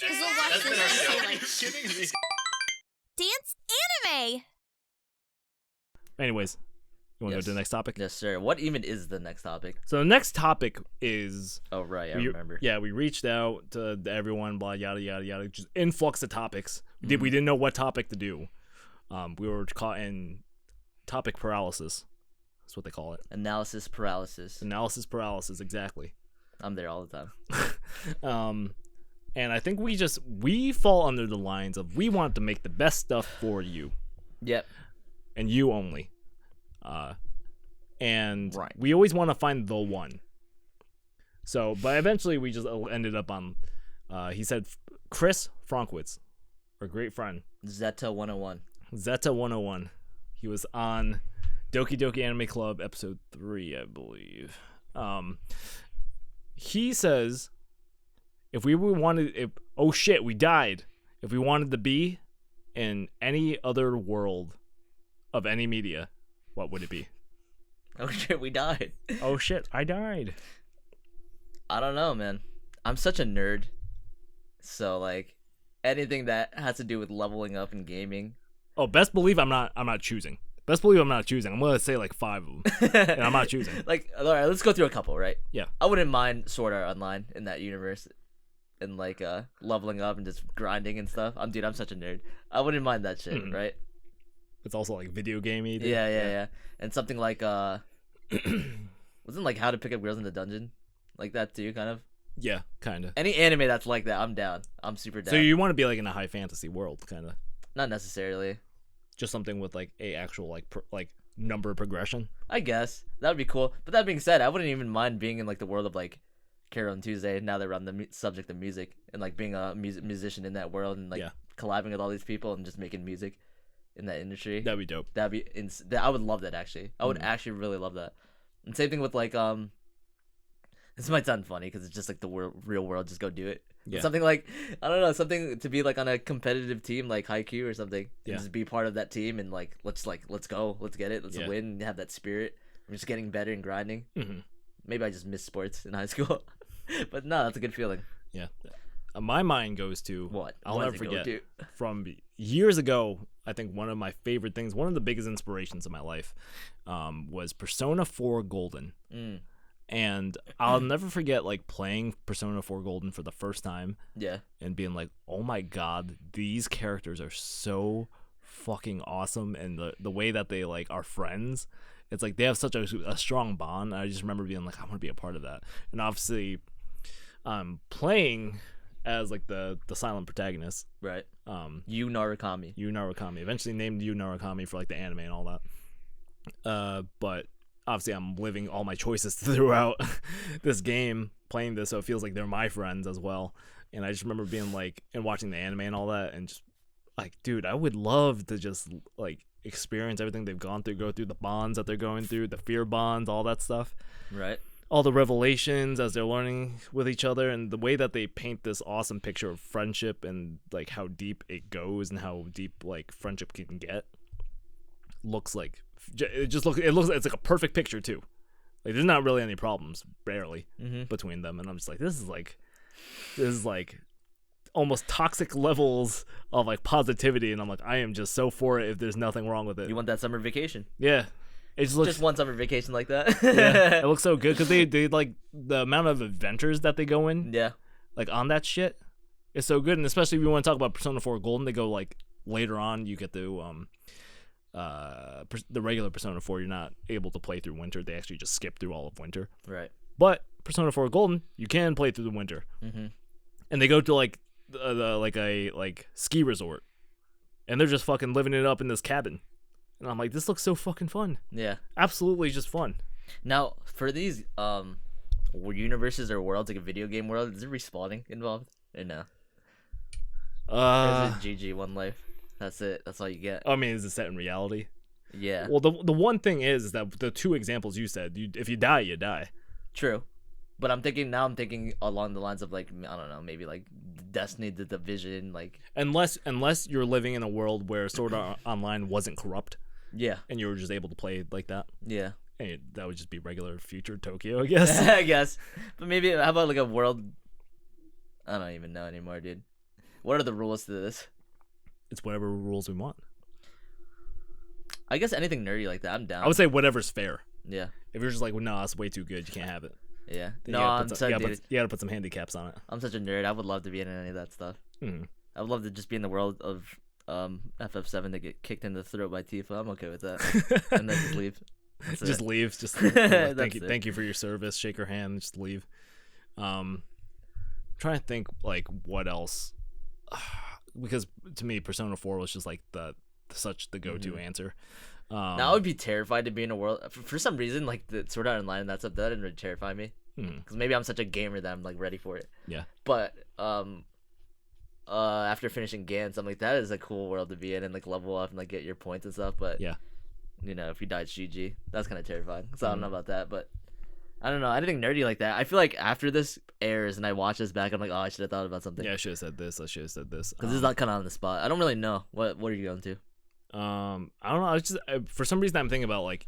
Because we'll watch this and say, like, Kidding me? dance anime! Anyways, you want to go Yes. to the next topic? Yes, sir. What even is the next topic? So the next topic is Oh, right. I we, remember. Yeah, we reached out to everyone, blah yada yada yada, just influx of topics. We didn't know what topic to do. We were caught in topic paralysis. That's what they call it. Analysis paralysis. Analysis paralysis, exactly. I'm there all the time. And I think we fall under the lines of we want to make the best stuff for you Yep. and you only. And Right. we always want to find the one. So, but eventually we just ended up on, he said Chris Frankwitz, our great friend. Zeta 101. Zeta 101. He was on Doki Doki Anime Club episode 3, I believe. He says if we wanted, oh shit, we died. If we wanted to be in any other world of any media, what would it be? Oh shit, we died. Oh shit, I died. I don't know, man. I'm such a nerd. So like anything that has to do with leveling up in gaming. Oh, best believe I'm not choosing. Best believe I'm not choosing. I'm gonna say like 5 of them, and I'm not choosing. Like, all right, let's go through a couple, right? Yeah. I wouldn't mind Sword Art Online in that universe, and like leveling up and just grinding and stuff. I'm such a nerd. I wouldn't mind that shit, Mhm. right? It's also like video gamey. dude. Yeah. And something like wasn't like How to Pick Up Girls in the Dungeon, like that too, kind of. Yeah, kind of. Any anime that's like that, I'm down. I'm super down. So you want to be like in a high fantasy world, kind of. Not necessarily. Just something with like a actual like number progression. I guess that would be cool. But that being said, I wouldn't even mind being in like the world of like Carol and Tuesday. Now that we're on the subject of music, and like being a musician in that world, and like Yeah. collabing with all these people and just making music in that industry. That'd be dope. That'd be I would love that actually. I would Mhm. actually really love that. And same thing with like this might sound funny because it's just like the real world. Just go do it. Yeah. Something like I don't know, something to be like on a competitive team like Haikyuu or something. Yeah. And just be part of that team and like let's go, let's get it, let's Yeah. win, and have that spirit. I'm just getting better and grinding. hmm Maybe I just missed sports in high school, but no, that's a good feeling. Yeah. My mind goes to What? I'll What never does it go forget to? from years ago. I think one of my favorite things, one of the biggest inspirations of my life, was Persona 4 Golden. Mm, And I'll never forget like playing Persona 4 Golden for the first time yeah. and being like, oh my god, these characters are so fucking awesome, and the way that they like are friends, it's like they have such a strong bond. I just remember being like, I want to be a part of that. And obviously playing as like the silent protagonist, Right. Yu Yu Narukami. Narukami, eventually named Yu Narukami for like the anime and all that. But obviously I'm living all my choices throughout this game, playing this, so it feels like they're my friends as well. And I just remember being like, and watching the anime and all that, and just like, dude, I would love to just like experience everything they've gone through, go through the bonds that they're going through, the fear bonds, all that stuff, Right. all the revelations as they're learning with each other, and the way that they paint this awesome picture of friendship and like how deep it goes and how deep like friendship can get. Looks like it's like a perfect picture too. Like there's not really any problems, barely, Mm-hmm. between them, and I'm just like, this is like almost toxic levels of like positivity, and I'm like, I am just so for it if there's nothing wrong with it. You want that summer vacation? Yeah, it just looks Just one summer vacation like that. yeah, it looks so good because they like the amount of adventures that they go in, Yeah. like on that shit is so good. And especially if you want to talk about Persona 4 Golden, they go like later on, you get to the regular Persona 4, you're not able to play through winter. They actually just skip through all of winter. Right. But Persona 4 Golden, you can play through the winter. Mm-hmm. And they go to like a ski resort, and they're just fucking living it up in this cabin. And I'm like, this looks so fucking fun. Yeah. Absolutely just fun. Now, for these universes or worlds, like a video game world, is there respawning involved? Or no? Or is it GG, one life? That's it. That's all you get. I mean, is it set in reality? Yeah. Well, the one thing is that the two examples you said, if you die, you die. True. But I'm thinking along the lines of like, I don't know, maybe like Destiny, the Division, like. Unless you're living in a world where Sword Art Online wasn't corrupt, Yeah. and you were just able to play like that. Yeah. And that would just be regular future Tokyo, I guess. I guess. But maybe how about like a world? I don't even know anymore, dude. What are the rules to this? It's whatever rules we want. I guess anything nerdy like that, I'm down. I would say whatever's fair. Yeah. If you're just like, well, no, that's way too good, you can't have it. Yeah. Then No, you gotta put some handicaps on it. I'm such a nerd. I would love to be in any of that stuff. Mm-hmm. I would love to just be in the world of FF7 to get kicked in the throat by Tifa. I'm okay with that. And then just leave. Just leave. Just thank you for your service. Shake her hand. Just leave. Trying to think like what else, because to me Persona 4 was just like the go-to answer. Now I would be terrified to be in a world for some reason like the Sword Art Online and that stuff. That didn't really terrify me because maybe I'm such a gamer that I'm like ready for it. Yeah. But after finishing Gantz, I'm like, that is a cool world to be in and like level up and like get your points and stuff. But yeah, you know, if you die, it's GG. That's kind of terrifying. So I don't know about that, but I don't know. Anything nerdy like that. I feel like after this airs and I watch this back, I'm like, oh, I should have thought about something. Yeah, I should have said this. I should have said this. Because this is not kind of on the spot. I don't really know. What are you going to? I don't know. I just for some reason I'm thinking about like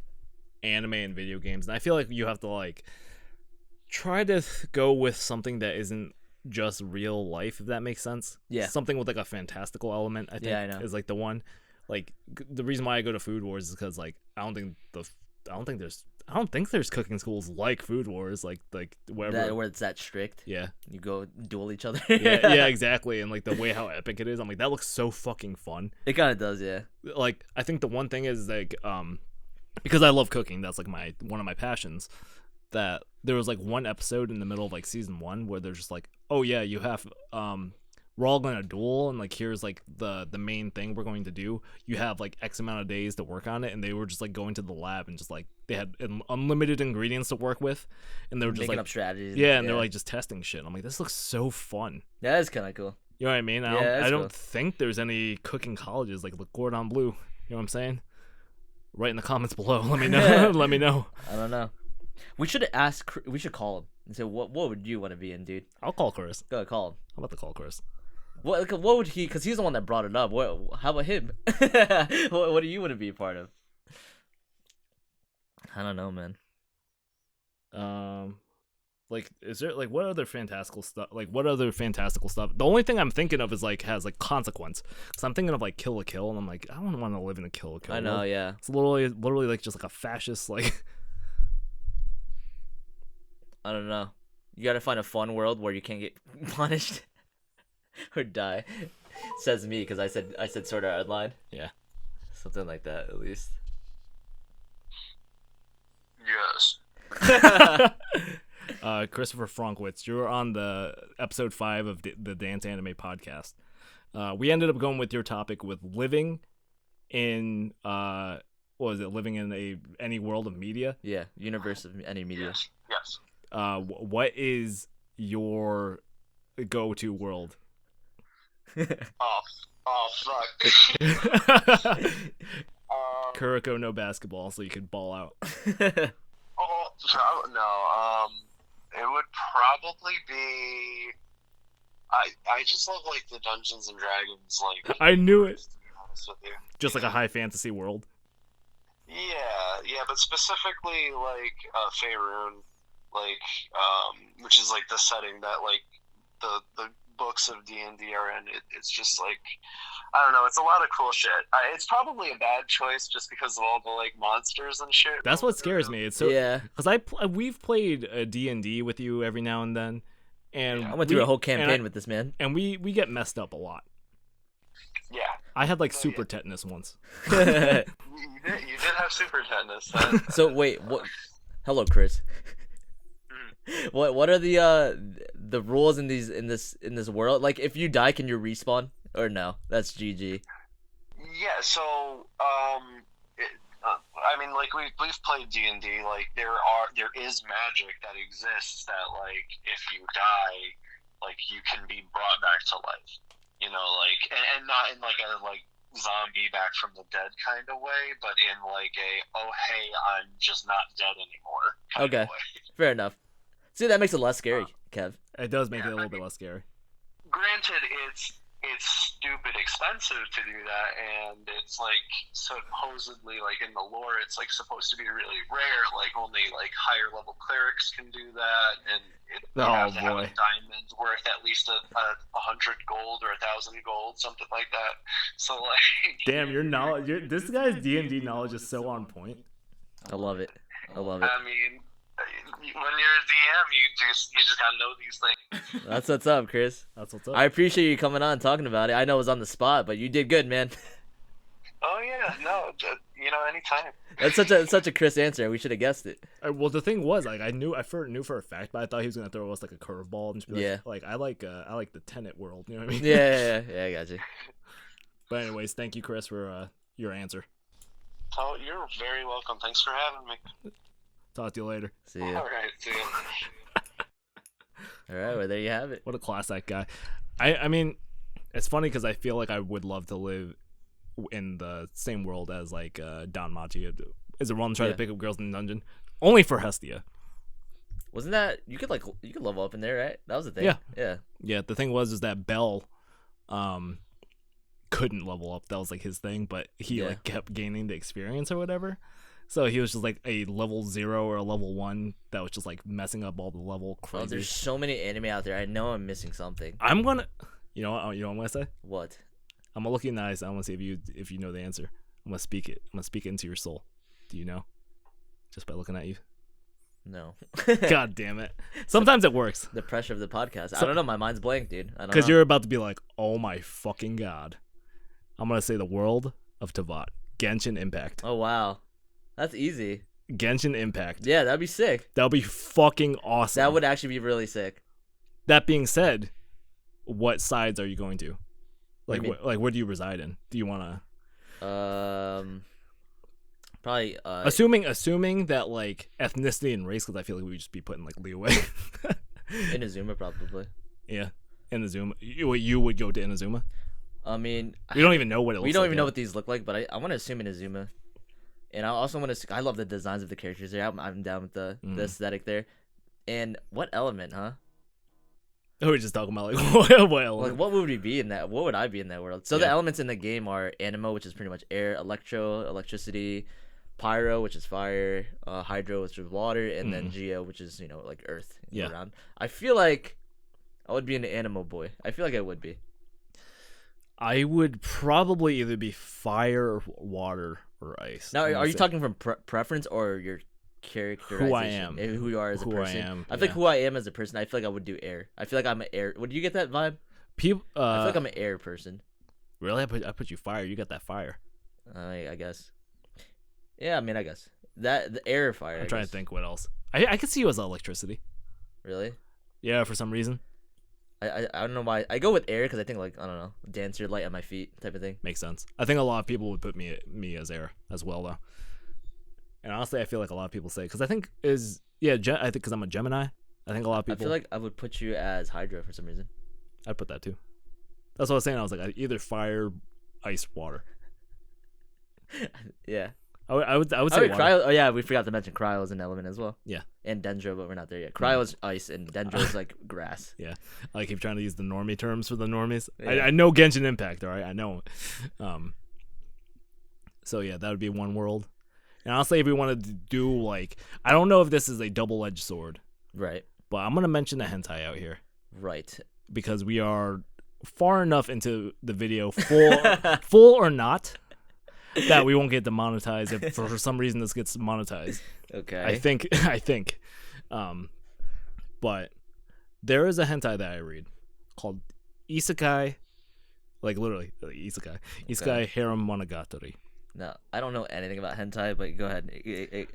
anime and video games, and I feel like you have to like try to go with something that isn't just real life, if that makes sense. Yeah. Something with like a fantastical element, I think, I know. is like the one. Like the reason why I go to Food Wars is because like I don't think there's cooking schools like Food Wars, like wherever where it's that strict. Yeah. You go duel each other. yeah, exactly. And like the way how epic it is, I'm like, that looks so fucking fun. It kind of does, yeah. Like I think the one thing is like because I love cooking, that's like one of my passions. That there was like one episode in the middle of like season 1 where they're just like, oh yeah, you have we're all gonna duel, and like here's like the main thing we're going to do. You have like X amount of days to work on it, and they were just like going to the lab and just like they had unlimited ingredients to work with, and they were just making like up strategies. Yeah, and they're like just testing shit. I'm like, this looks so fun. That is kind of cool. You know what I mean? I don't think there's any cooking colleges like Le Cordon Bleu. You know what I'm saying? Write in the comments below. Let me know. Let me know. I don't know. We should ask. We should call him and say, what would you want to be in, dude? I'll call Chris. Go ahead, call him. How about to call Chris? What would he? Because he's the one that brought it up. How about him? What do you want to be a part of? I don't know, man. Like, is there like what other fantastical stuff? Like, what other fantastical stuff? The only thing I'm thinking of is like has like consequence. Because I'm thinking of like Kill la Kill, and I'm like, I don't want to live in a Kill la Kill. I know, yeah. It's literally like just like a fascist like. I don't know. You gotta find a fun world where you can't get punished or die. Says me because I said Sword Art Online. Yeah. Something like that at least. Yes. Christopher Frankwitz, you're on the Ep.5 of the Dance Anime podcast. We ended up going with your topic with living in what was it? Living in any world of media. Yeah, universe of any media. Yes. What is your go-to world? Oh fuck. Kuroko no basketball, so you could ball out. No. It would probably be. I just love like the Dungeons and Dragons like. I knew it. To be honest with you. Just like a high fantasy world. Yeah, but specifically like Faerun, like which is like the setting that like the books of D&D are in. It's just like, I don't know, it's a lot of cool shit. It's probably a bad choice just because of all the like monsters and shit. That's what scares me. It's so, yeah, because we've played a D&D with you every now and then, and I went through a whole campaign with this man, and we get messed up a lot. Yeah, I had like super tetanus once. You did have super tetanus. So wait, what? Hello, Chris. What are the rules in this world? Like, if you die, can you respawn or no? That's GG. Yeah. So I mean, like we've played D&D. Like there is magic that exists that like if you die, like you can be brought back to life. You know, like and not in like a like zombie back from the dead kind of way, but in like a oh hey I'm just not dead anymore kind of way. Fair enough. See, that makes it less scary, Kev. It does make it a little bit less scary. Granted, it's stupid expensive to do that, and it's like supposedly like in the lore it's like supposed to be really rare, like only like higher level clerics can do that, and you have to have a diamond worth at least a 100 gold or 1,000 gold, something like that. So like, damn, your knowledge, this guy's D&D knowledge is so on point. I love it. I mean, when you're a DM, you just gotta know these things. That's what's up, Chris. That's what's up. I appreciate you coming on and talking about it. I know it was on the spot, but you did good, man. Oh yeah, no, anytime. That's such a Chris answer. We should have guessed it. Well, the thing was, like, I knew for a fact, but I thought he was gonna throw us like a curveball and just be Yeah. like, I like the Tenet world. You know what I mean? Yeah, I got you. But anyways, thank you, Chris, for your answer. Oh, you're very welcome. Thanks for having me. Talk to you later. See ya. All right, see ya. All right, well, there you have it. What a class that guy. I mean, it's funny because I feel like I would love to live in the same world as like Don Machi. Is it wrong to try to pick up girls in the dungeon? Only for Hestia. Wasn't that you could level up in there, right? That was the thing. Yeah. The thing was that Bell, couldn't level up. That was like his thing, but he like kept gaining the experience or whatever. So he was just like a level 0 or a level 1 that was just like messing up all the level crazy. Oh, there's so many anime out there. I know I'm missing something. I'm gonna, you know what I'm gonna say? What? I'm gonna look you in the eyes. I want to see if you know the answer. I'm gonna speak it. I'm gonna speak it into your soul. Do you know? Just by looking at you. No. God damn it. Sometimes it works. The pressure of the podcast. I don't know. My mind's blank, dude. I don't know. Because you're about to be like, oh my fucking god. I'm gonna say the world of Tavat. Genshin Impact. Oh wow. That's easy. Genshin Impact. Yeah, that'd be sick. That would be fucking awesome. That would actually be really sick. That being said, what sides are you going to? Like, What where do you reside in? Do you want to? Probably. Assuming that like ethnicity and race, because I feel like we would just be putting like Liyue. Inazuma, probably. Yeah, Inazuma. You would go to Inazuma? I mean, we don't even know what it looks like. We don't even yet. know what these look like, but I want to assume Inazuma. And I also want to. I love the designs of the characters there. I'm down with the aesthetic there. And what element, huh? Oh, we're just talking about like what element? Like what would we be in that? What would I be in that world? So the elements in the game are Animo, which is pretty much air, electricity, Pyro, which is fire, Hydro, which is water, and then Geo, which is like earth. Around. I feel like I would be an Animo boy. I feel like I would be. I would probably either be fire, water, or ice. Now, are you talking from preference or your characterization? Who I am. Who you are as a person? I am. I feel like who I am as a person, I feel like I would do air. I feel like I'm an air. Would you get that vibe? I feel like I'm an air person. Really? I put you fire. You got that fire. I guess. Yeah, I mean, I guess. The air fire. I'm trying to think what else. I could see you as electricity. Really? Yeah, for some reason. I don't know why. I go with air because I think like, I don't know, dancer, light on my feet type of thing. Makes sense. I think a lot of people would put me as air as well though. And honestly, I feel like a lot of people say because I think I think because I'm a Gemini. I think a lot of people. I feel like I would put you as Hydra for some reason. I'd put that too. That's what I was saying. I was like either fire, ice, water. Yeah. I would say water. Cryo. Oh yeah, we forgot to mention Cryo is an element as well. Yeah. And Dendro, but we're not there yet. Cryo is ice, and Dendro is like grass. Yeah. I keep trying to use the normie terms for the normies. Yeah. I know Genshin Impact, all right? I know. So yeah, that would be one world. And honestly, if we wanted to do like, I don't know if this is a double-edged sword. Right. But I'm gonna mention the hentai out here. Right. Because we are far enough into the video, full or not, that we won't get demonetized if for some reason this gets monetized. Okay. I think. But there is a hentai that I read called Isekai, like literally Isekai Harem Monogatari. No, I don't know anything about hentai, but go ahead.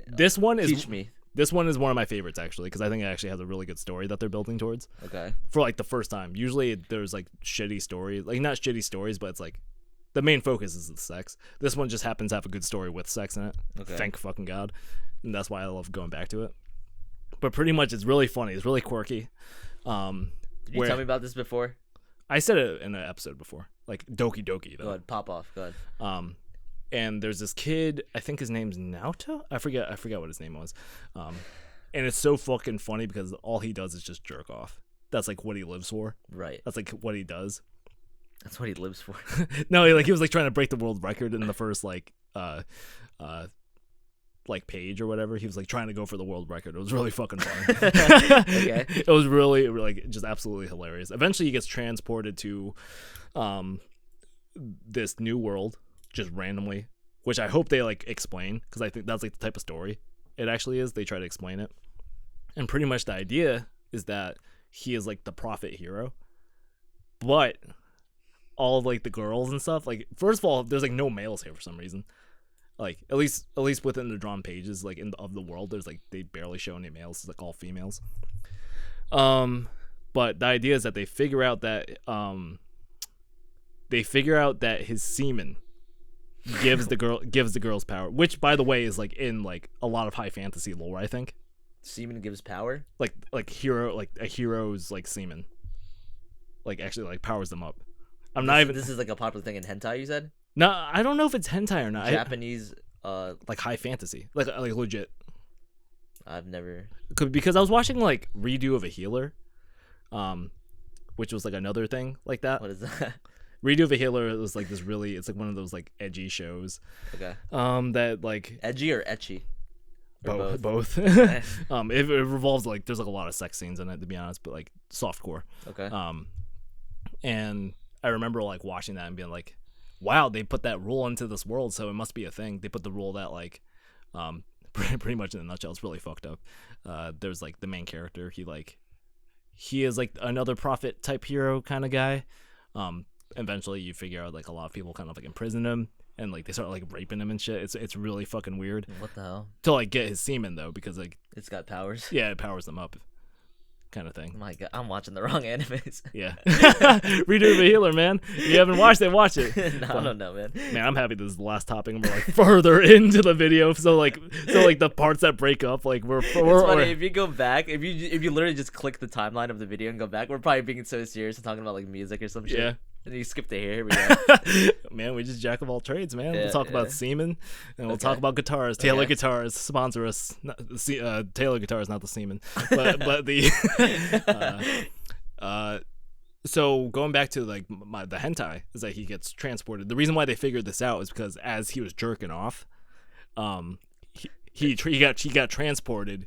This one is teach me. This one is one of my favorites actually because I think it actually has a really good story that they're building towards. Okay. For like the first time. Usually there's like shitty stories, like not shitty stories, but it's like the main focus is the sex. This one just happens to have a good story with sex in it. Okay. Thank fucking God. And that's why I love going back to it. But pretty much it's really funny. It's really quirky. Did you tell me about this before? I said it in an episode before. Like Doki Doki though. Go ahead, pop off. Go ahead. And there's this kid, I think his name's Naoto? I forget what his name was. And it's so fucking funny because all he does is just jerk off. That's like what he lives for. Right. That's like what he does. That's what he lives for. No, he was like trying to break the world record in the first like page or whatever. He was like trying to go for the world record. It was really fucking funny. Okay. It was really like just absolutely hilarious. Eventually he gets transported to this new world just randomly, which I hope they like explain, because I think that's like the type of story it actually is. They try to explain it. And pretty much the idea is that he is like the prophet hero. But all of like the girls and stuff, like first of all, there's like no males here for some reason. Like at least within the drawn pages, like of the world, there's like they barely show any males. It's like all females. But the idea is that they figure out that his semen gives the girls power, which by the way is like in like a lot of high fantasy lore, I think. Semen gives power? Like a hero's like semen. Like actually like powers them up. This is like a popular thing in hentai, you said? No, I don't know if it's hentai or not. Japanese like high fantasy. Like legit. I've never, because I was watching like Redo of a Healer, which was like another thing like that. what is that? Redo of a Healer was like this really, it's like one of those like edgy shows. Okay. That like Edgy or etchy? Or both. Okay. It revolves like there's like a lot of sex scenes in it, to be honest, but like softcore. Okay. And I remember like watching that and being like, wow, they put that rule into this world, so it must be a thing. They put the rule that like pretty much in a nutshell, it's really fucked up. There's like the main character, he is like another prophet type hero kind of guy. Eventually you figure out like a lot of people kind of like imprison him, and like they start like raping him and shit. It's really fucking weird. What the hell? To like get his semen though, because like It's got powers? yeah, it powers them up, kind of thing. My God, I'm watching the wrong animes. Yeah. Redo of a Healer, man. If you haven't watched it, watch it. No, I don't know, man. Man, I'm happy this is the last topic and we're like further into the video. So like the parts that break up, like we're It's funny, if you go back, if you literally just click the timeline of the video and go back, we're probably being so serious and talking about like music or some shit. Yeah. And you skip to here we go. Man, we just jack of all trades, man. Yeah, We'll talk yeah. about semen, and we'll Okay. talk about guitars. Taylor Okay. Guitars sponsor us. Taylor Guitars, not the semen, but the. So going back to like the hentai is that he gets transported. The reason why they figured this out is because as he was jerking off, he got transported,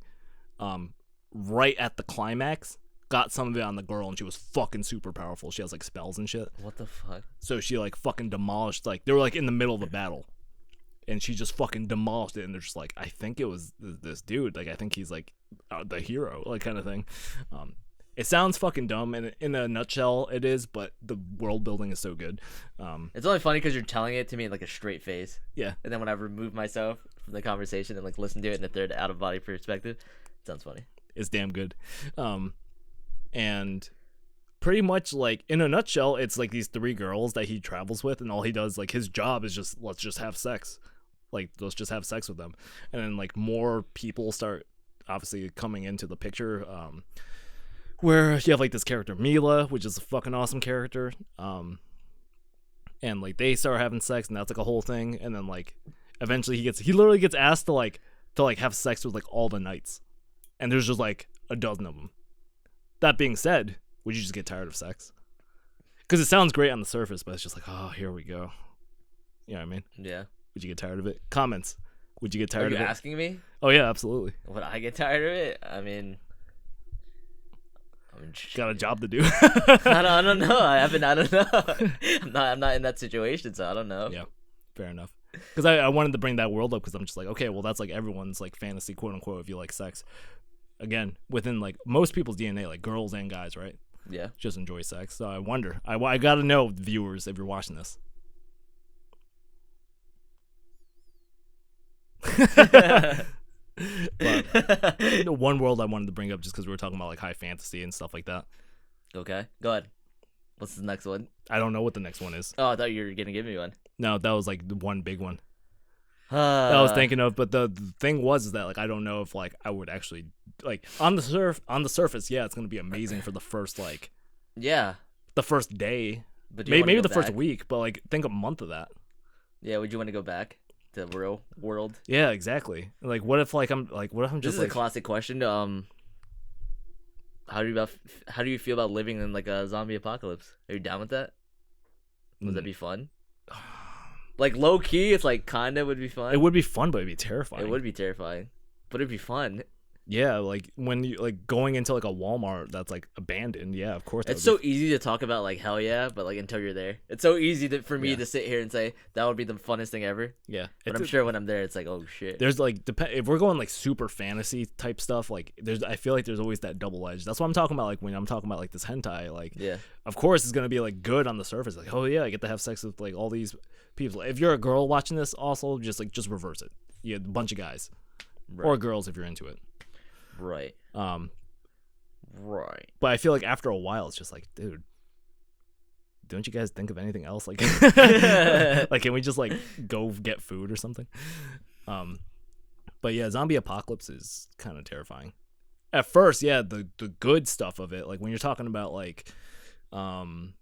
right at the climax. Got some of it on the girl, and she was fucking super powerful. She has like spells and shit. What the fuck? So she like fucking demolished, like they were like in the middle of a battle, and she just fucking demolished it. And they're just like, I think it was this dude. Like I think he's like the hero, like kind of thing. It sounds fucking dumb, and in a nutshell, it is. But the world building is so good. It's only funny because you're telling it to me in like a straight face. Yeah. And then when I remove myself from the conversation and like listen to it in a third out of body perspective, it sounds funny. It's damn good. And pretty much like in a nutshell, it's like these three girls that he travels with, and all he does, like his job is just let's just have sex, like let's just have sex with them. And then like more people start obviously coming into the picture, where you have like this character Mila, which is a fucking awesome character, and like they start having sex, and that's like a whole thing. And then like eventually he literally gets asked to have sex with like all the knights, and there's just like a dozen of them. That being said, would you just get tired of sex? Because it sounds great on the surface, but it's just like, oh, here we go. You know what I mean? Yeah. Would you get tired of it? Comments. Would you get tired Are of you it? asking me? Oh yeah, absolutely. Would I get tired of it? I mean, Got a job to do. I don't know. I don't know. I'm not in that situation, so I don't know. Yeah, fair enough. Because I wanted to bring that world up because I'm just like, okay, well that's like everyone's like fantasy, quote unquote, if you like sex. Again, within like most people's DNA, like girls and guys, right? Yeah. Just enjoy sex. So I wonder. I gotta know, viewers, if you're watching this. But one world I wanted to bring up just because we were talking about like high fantasy and stuff like that. Okay, go ahead. What's the next one? I don't know what the next one is. Oh, I thought you were gonna give me one. No, that was like the one big one that I was thinking of. But the thing was is that like I don't know if like I would actually like on the surface, yeah, it's gonna be amazing for the first like the first day, but do you maybe wanna the go first back? week, but like think a month of that. Yeah, would you want to go back to the real world? Yeah, exactly. Like what if I'm This just is like a classic question. How do you feel about living in like a zombie apocalypse? Are you down with that? Would that be fun? Like low key, it's like kinda would be fun. It would be fun, but it'd be terrifying. It would be terrifying, but it'd be fun. Yeah, like when you like going into like a Walmart that's like abandoned. Yeah, of course. It's so easy to talk about like hell yeah, but like until you're there, it's so easy for me to sit here and say that would be the funnest thing ever. Yeah, but I'm sure when I'm there, it's like oh shit. There's like if we're going like super fantasy type stuff, like I feel like there's always that double edge. That's what I'm talking about. Like when I'm talking about like this hentai, like of course it's gonna be like good on the surface, like oh yeah, I get to have sex with like all these people. If you're a girl watching this, also just reverse it. Yeah, a bunch of guys or girls if you're into it. Right. Right. But I feel like after a while, it's just like, dude, don't you guys think of anything else? Like, like, can we just like go get food or something? But yeah, zombie apocalypse is kind of terrifying. At first, yeah, the good stuff of it, like when you're talking about like Zombieland,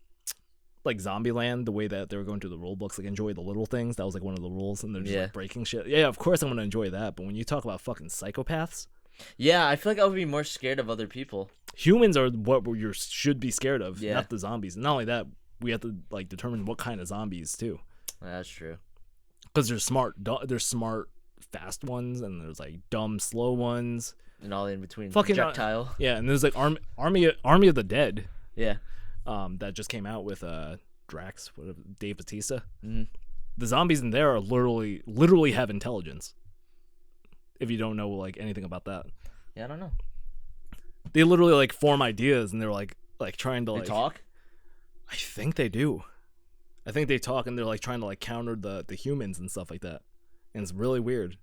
the way that they were going through the rule books, like enjoy the little things. That was like one of the rules, and they're just like breaking shit. Yeah, of course I'm gonna enjoy that. But when you talk about fucking psychopaths. Yeah, I feel like I would be more scared of other people. Humans are what you should be scared of, not the zombies. And not only that, we have to like determine what kind of zombies too. That's true. Because there's smart, fast ones, and there's like dumb, slow ones, and all in between. Fucking projectile. Yeah, and there's like Army of the Dead. Yeah. That just came out with Drax, Dave Bautista. Mm-hmm. The zombies in there are literally have intelligence. If you don't know like anything about that. Yeah, I don't know. They literally like form ideas, and they're like trying to they talk. I think they do. I think they talk, and they're like trying to like counter the humans and stuff like that, and it's really weird.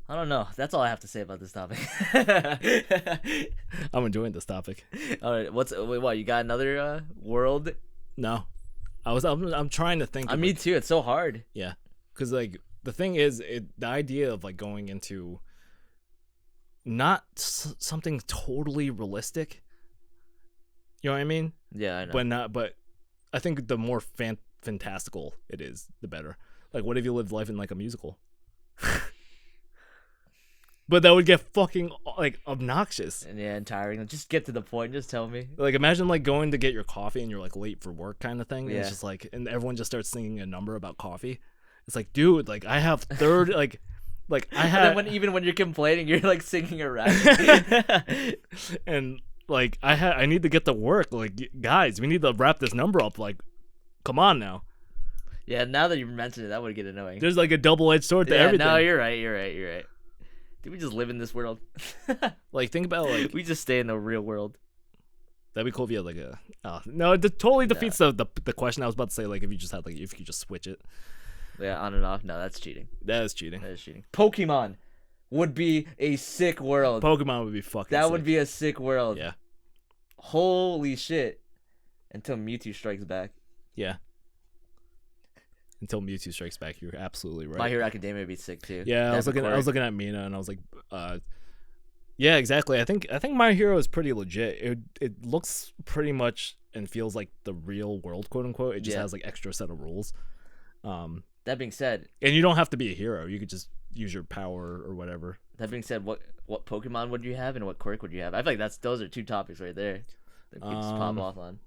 I don't know. That's all I have to say about this topic. I'm enjoying this topic. All right, what you got another world? No, I'm trying to think. Me too. It's so hard. Yeah, because like. The thing is, the idea of like going into not something totally realistic. You know what I mean? Yeah, I know. But I think the more fantastical it is, the better. Like, what if you lived life in like a musical? But that would get fucking like obnoxious. And tiring. Just get to the point. Just tell me. Like, imagine like going to get your coffee and you're like late for work kind of thing. Yeah. And it's just like, and everyone just starts singing a number about coffee. It's like, dude, like I have third, like I have. And then when you're complaining, you're like singing a rap. And like I need to get to work. Like, guys, we need to wrap this number up. Like, come on now. Yeah, now that you mentioned it, that would get annoying. There's like a double-edged sword to everything. No, you're right. Did we just live in this world? Like, think about like we just stay in the real world. That'd be cool if you had like a. No, it totally defeats the question I was about to say. Like, if you just had like if you could just switch it. Yeah, on and off. No, that's cheating. That is cheating. Pokemon would be a sick world. Pokemon would be fucking sick. That would be a sick world. Yeah. Holy shit. Until Mewtwo strikes back. Yeah. Until Mewtwo strikes back, you're absolutely right. My Hero Academia would be sick too. Yeah, I was looking at Mina and I was like, yeah, exactly. I think My Hero is pretty legit. It looks pretty much and feels like the real world, quote unquote. It just has like extra set of rules. That being said, and you don't have to be a hero. You could just use your power or whatever. That being said, what Pokemon would you have and what quirk would you have? I feel like those are two topics right there that we just pop off on.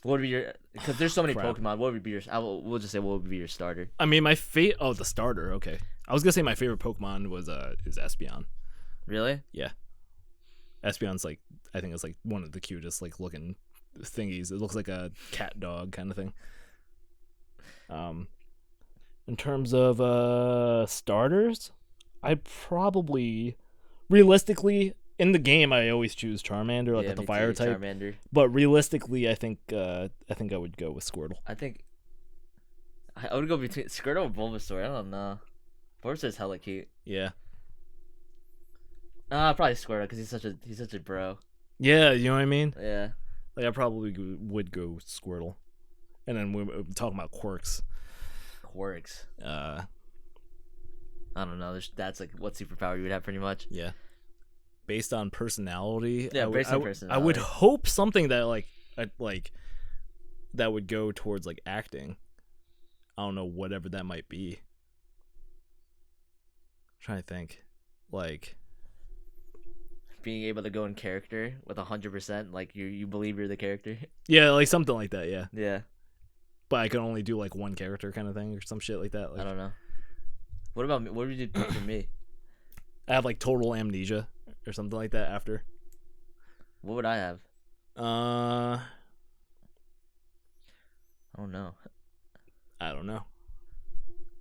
What would be your? Because there's so many Pokemon. What would be your? We'll just say what would be your starter. I mean, the starter. Okay, I was gonna say my favorite Pokemon is Espeon. Really? Yeah. Espeon's like, I think it's like one of the cutest like looking thingies. It looks like a cat dog kind of thing. In terms of starters, I'd probably realistically in the game I always choose Charmander, like the fire type. Charmander. But realistically, I think I would go with Squirtle. I would go between Squirtle and Bulbasaur. I don't know. Bulbasaur's hella cute. Yeah. Probably Squirtle because he's such a bro. Yeah, you know what I mean. Yeah. Like I probably would go Squirtle. And then we're talking about quirks. I don't know. That's like what superpower you would have pretty much. Yeah. Based on personality. Yeah, based on personality. I would hope something that like that would go towards like acting. I don't know, whatever that might be. I'm trying to think. Like being able to go in character with 100%, like you believe you're the character. Yeah, like something like that. Yeah, Yeah, but I can only do like one character kind of thing or some shit like that. Like, I don't know. What about me? What would you do for me? I have like total amnesia or something like that after. What would I have? I don't know. don't know.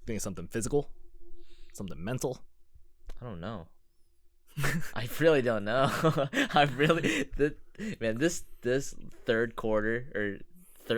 Think it's something physical, something mental. I don't know. I really don't know. I really, this third quarter or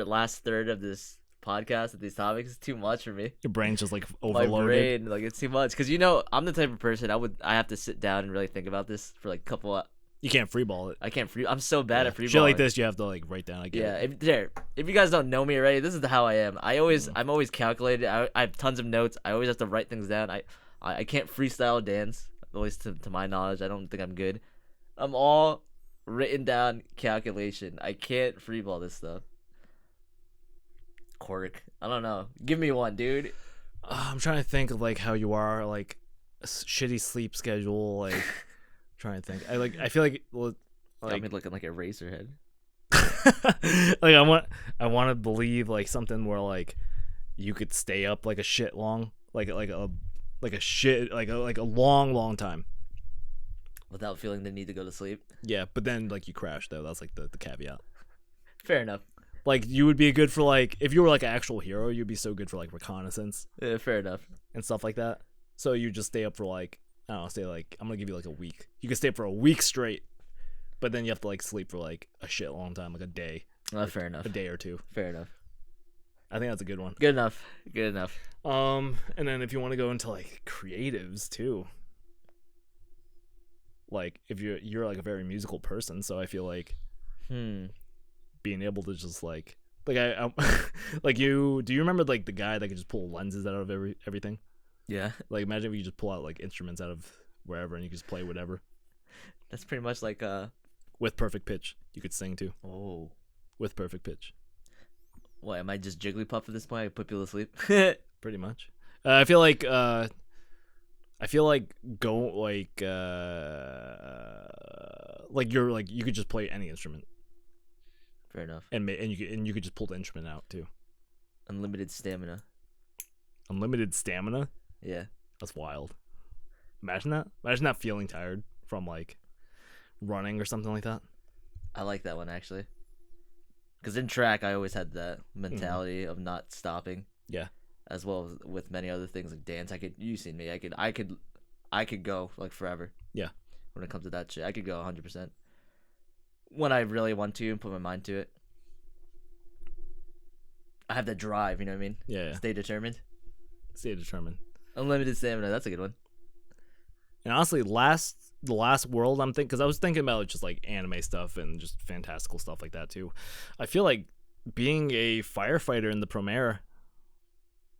last third of this podcast of these topics is too much for me. Your brain's just like My overloaded. brain, like it's too much. Cause I'm the type of person I have to sit down and really think about this for like a couple. You can't freeball it. I can't free. I'm so bad at free Shit like this, you have to like write down. I get Yeah, it. if you guys don't know me already, this is how I am. I'm always calculated. I have tons of notes. I always have to write things down. I can't freestyle dance, at least to my knowledge. I don't think I'm good. I'm all written down calculation. I can't freeball this stuff. Quirk. I don't know. Give me one, dude. I'm trying to think of like how you are, like a shitty sleep schedule, like trying to think. I feel like Got me looking like a racer head. like I want to believe like something where like you could stay up like a shit long, like a long time Without feeling the need to go to sleep. Yeah, but then like you crash though. That's like the caveat. Fair enough. Like you would be good for like if you were like an actual hero, you'd be so good for like reconnaissance Yeah, fair enough. and stuff like that. So you just stay up for like I don't know, say like I'm gonna give you like a week. You can stay up for a week straight, but then you have to like sleep for like a shit long time, like a day. Fair enough. A day or two. Fair enough. I think that's a good one. Good enough. Good enough. And then if you want to go into like creatives too, like if you're like a very musical person, so I feel like being able to just like I like do you remember like the guy that could just pull lenses out of everything? Yeah. Like imagine if you just pull out like instruments out of wherever and you can just play whatever. That's pretty much like With perfect pitch, you could sing too. Oh. With perfect pitch. What, am I just Jigglypuff at this point? I put people to sleep? Pretty much. I feel like you're like you could just play any instrument. Fair enough. And you could just pull the instrument out too. Unlimited stamina. Unlimited stamina? Yeah. That's wild. Imagine that. Imagine not feeling tired from like running or something like that. I like that one actually. Because in track, I always had that mentality of not stopping. Yeah. As well as with many other things like dance. You've seen me. I could go like forever. Yeah. When it comes to that shit, I could go 100%. When I really want to and put my mind to it. I have that drive, you know what I mean? Yeah. Stay determined. Stay determined. Unlimited stamina, that's a good one. And honestly, the last world I'm thinking, because I was thinking about just like anime stuff and just fantastical stuff like that too. I feel like being a firefighter in the Promare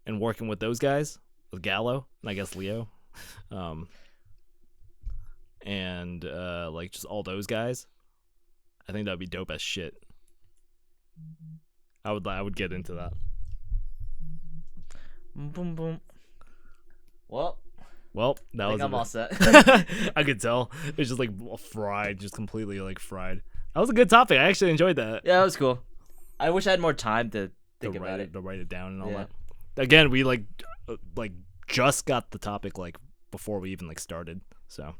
and working with those guys, with Gallo and I guess Leo, and like just all those guys, I think that'd be dope as shit. I would get into that. Boom boom. Well, that was. I'm all set. I could tell. It's just like fried, just completely like fried. That was a good topic. I actually enjoyed that. Yeah, that was cool. I wish I had more time to think about it. To write it down and all Yeah. that. Again, we like just got the topic like before we even like started. So,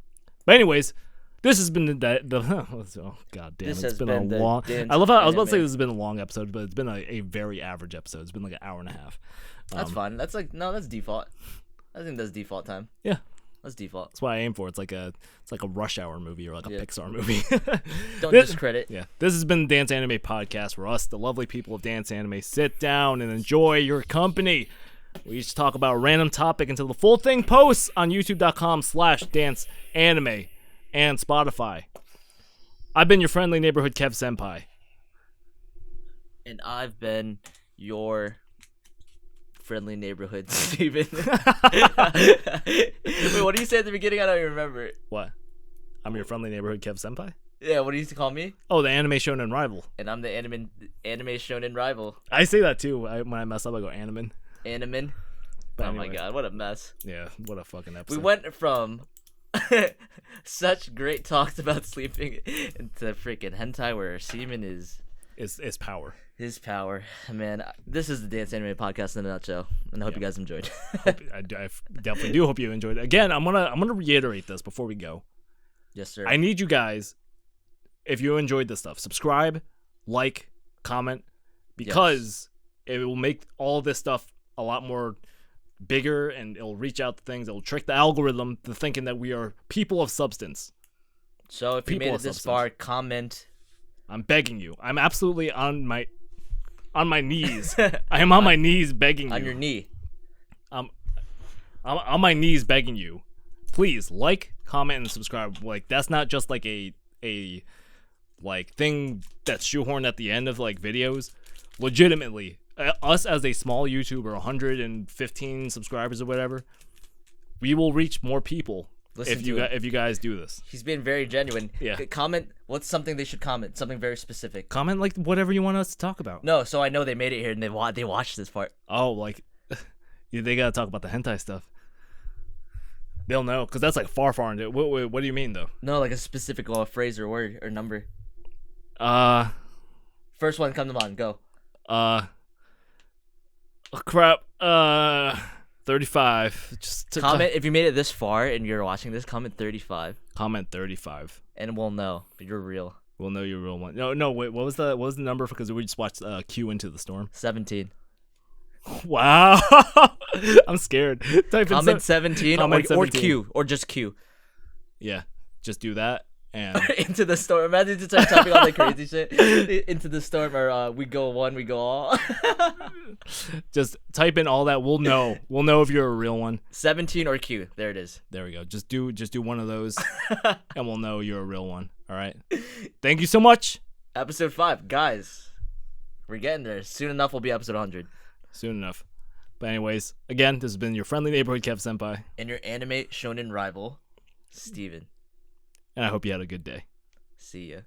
but anyways, this has been oh god damn, This it's has been been a the long. Dance I love how I was about to say Anime. this has been a long episode, but it's been a very average episode. It's been like an hour and a half. That's fine. That's that's default. I think that's default time. Yeah. That's default. That's what I aim for. It's like a Rush Hour movie or like a Yeah. Pixar movie. Don't This- discredit. Yeah, this has been the Dance Anime Podcast, where us, the lovely people of Dance Anime, sit down and enjoy your company. We each talk about a random topic until the full thing posts on youtube.com/danceanime and Spotify. I've been your friendly neighborhood Kev Senpai. And I've been your friendly neighborhood Steven. Wait, what do you say at the beginning? I don't even remember it. What? I'm your friendly neighborhood Kev Senpai? Yeah, what do you used to call me? Oh, the anime shonen rival. And I'm the anime shonen rival. I say that too. When I mess up, I go animin. Animin. But Oh my anyway. god, what a mess. Yeah, what a fucking episode. We went from Such great talks about sleeping into freaking hentai where semen is power. his power. Man, this is the Dance Anime Podcast in a nutshell, and I hope you guys enjoyed. I definitely do hope you enjoyed it. Again, I'm gonna reiterate this before we go. Yes, sir. I need you guys, if you enjoyed this stuff, subscribe, like, comment, because it will make all this stuff a lot more bigger, and it'll reach out to things. It'll trick the algorithm to thinking that we are people of substance. So if you made it this far, comment. I'm begging you. I'm absolutely on my knees. I am on my knees begging you. On your knee. I'm on my knees begging you. Please like, comment, and subscribe. Like, that's not just like a like thing that's shoehorned at the end of like videos. Legitimately, us as a small YouTuber, 115 subscribers or whatever, we will reach more people if you guys do this. He's being very genuine. Yeah. Comment. What's something they should comment? Something very specific. Comment like whatever you want us to talk about. No, so I know they made it here and they watched this part. Oh, like they gotta talk about the hentai stuff. They'll know because that's like far into it. What do you mean though? No, like a specific phrase or word or number. First one, come to mind. Go. Oh, crap. 35. Just comment if you made it this far and you're watching this. Comment 35. Comment 35. And we'll know you're real. We'll know you're a real one. No. Wait. What was the number? Because we just watched Q Into the Storm. 17. Wow. I'm scared. Comment 17 comment or 17. Q or just Q. Yeah. Just do that. And Into the Storm. Imagine just start typing all that crazy shit. Into the Storm or we go one, we go all. Just type in all that. We'll know. We'll know if you're a real one. 17 or Q. There it is. There we go. Just do one of those, and we'll know you're a real one. All right. Thank you so much. Episode 5, guys. We're getting there. Soon enough, we'll be episode 100. Soon enough. But anyways, again, this has been your friendly neighborhood Kev Senpai. And your anime shonen rival, Steven. And I hope you had a good day. See ya.